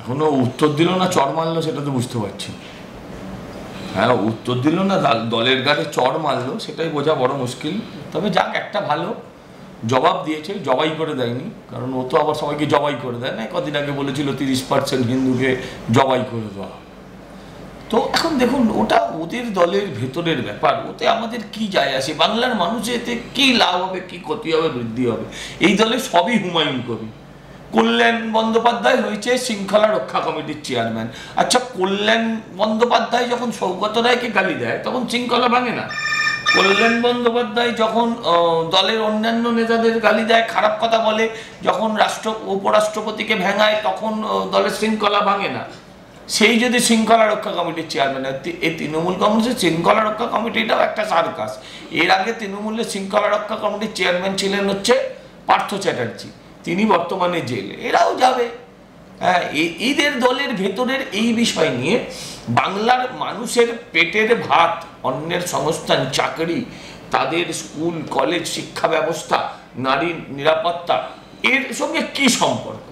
এখনো উত্তর দিল না, চড় মারলো, সেটা তো বুঝতে পারছি। হ্যাঁ, উত্তর দিল না, দলের গাড়ি চড় মারলো, সেটাই বোঝা বড় মুশকিল। তবে যাক, একটা ভালো জবাব দিয়েছে, জবাই করে দেয়নি, কারণ ও তো আবার সবাইকে জবাই করে দেয় না। কদিন আগে বলেছিল 30% হিন্দুকে জবাই করে দেওয়া। তো এখন দেখুন, ওটা ওদের দলের ভেতরের ব্যাপার, ওতে আমাদের কি যায় আসে? বাংলার মানুষের এতে কি লাভ হবে, কি ক্ষতি হবে, বৃদ্ধি হবে? এই দলে সবই হুমায়ুন কবি। কল্যাণ বন্দ্যোপাধ্যায় হয়েছে শৃঙ্খলা রক্ষা কমিটির চেয়ারম্যান। আচ্ছা, কল্যাণ বন্দ্যোপাধ্যায় যখন সৌগত রায়কে গালি দেয় তখন শৃঙ্খলা ভাঙে না? কল্যাণ বন্দ্যোপাধ্যায় যখন দলের অন্যান্য নেতাদের গালি দেয়, খারাপ কথা বলে, যখন উপরাষ্ট্রপতিকে ভেঙায়, তখন দলের শৃঙ্খলা ভাঙে না? সেই যদি শৃঙ্খলা রক্ষা কমিটির চেয়ারম্যান হয়, এই তৃণমূল কংগ্রেসের শৃঙ্খলা রক্ষা কমিটিটাও একটা সার্কাস। এর আগে তৃণমূলের শৃঙ্খলা রক্ষা কমিটির চেয়ারম্যান ছিলেন হচ্ছে পার্থ চ্যাটার্জি, তিনি বর্তমানে জেলে। এরাও যাবে। হ্যাঁ, এদের দলের ভেতরের এই বিষয় নিয়ে বাংলার মানুষের পেটের ভাত, অন্যের সংস্থান, চাকরি, তাদের স্কুল কলেজ শিক্ষা ব্যবস্থা, নারীর নিরাপত্তা, এর সঙ্গে কি সম্পর্ক?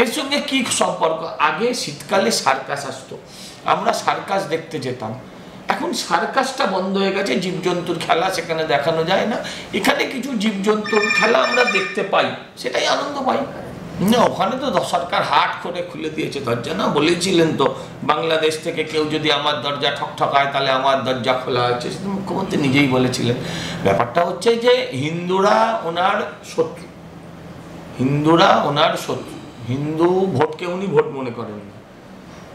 এর সঙ্গে কি সম্পর্ক? আগে শীতকালে সার্কাস আসতো, আমরা সার্কাস দেখতে যেতাম। এখন সার্কাসটা বন্ধ হয়ে গেছে, জীবজন্তুর খেলা সেখানে দেখানো যায় না। এখানে কিছু জীবজন্তুর খেলা আমরা দেখতে পাই, সেটাই আনন্দ পাই না। ওখানে তো সরকার হাট করে খুলে দিয়েছে দরজা, না? বলেছিলেন তো, বাংলাদেশ থেকে কেউ যদি আমার দরজা ঠকঠকায় তাহলে আমার দরজা খোলা আছে, সেটা মুখ্যমন্ত্রী নিজেই বলেছিলেন। ব্যাপারটা হচ্ছে যে হিন্দুরা ওনার শত্রু, হিন্দুরা ওনার শত্রু। হিন্দু ভোটকে উনি ভোট মনে করেন না।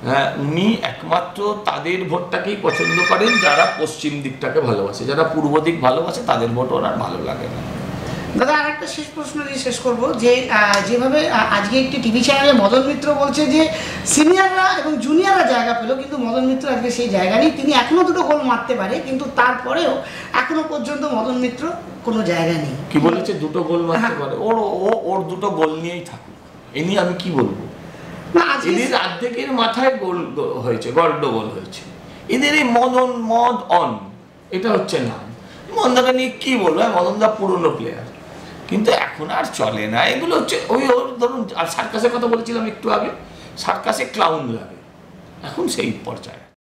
হ্যাঁ, উনি একমাত্র তাদের ভোটটাকেই পছন্দ করেন যারা পশ্চিম দিকটাকে ভালোবাসে, যারা পূর্ব দিক ভালোবাসে, তাদের ভোট ওনার ভালো লাগে না। দাদা, আরেকটা শেষ প্রশ্ন দিয়ে শেষ করবো, যে যেভাবে আজকে একটি টিভি চ্যানেলে মদন মিত্র বলছে যে সিনিয়ররা এবং জুনিয়ররা জায়গা পেল, কিন্তু মদন মিত্র আজকে সেই জায়গা নেই। তিনি এখনো দুটো গোল মারতে পারে, কিন্তু তারপরেও এখনো পর্যন্ত মদন মিত্র কোনো জায়গা নেই। কি বলেছে? দুটো গোল মারতে পারে? ওর দুটো গোল নিয়েই থাকুক, এ নিয়ে আমি কি বলবো? এদের অর্ধেকের মাথায় গোল হয়েছে, গন্ডগোল হয়েছে। এদের এই মদ অন, এটা হচ্ছে না। মদনদাকে নিয়ে কি বলবো? মদনদা পুরনো প্লেয়ার, কিন্তু এখন আর চলে না। এগুলো হচ্ছে ওই ওর ধরুন, আর সার্কাসের কথা বলেছিলাম একটু আগে, সার্কাসে ক্লাউন লাগে, এখন সেই পর্যায়ে।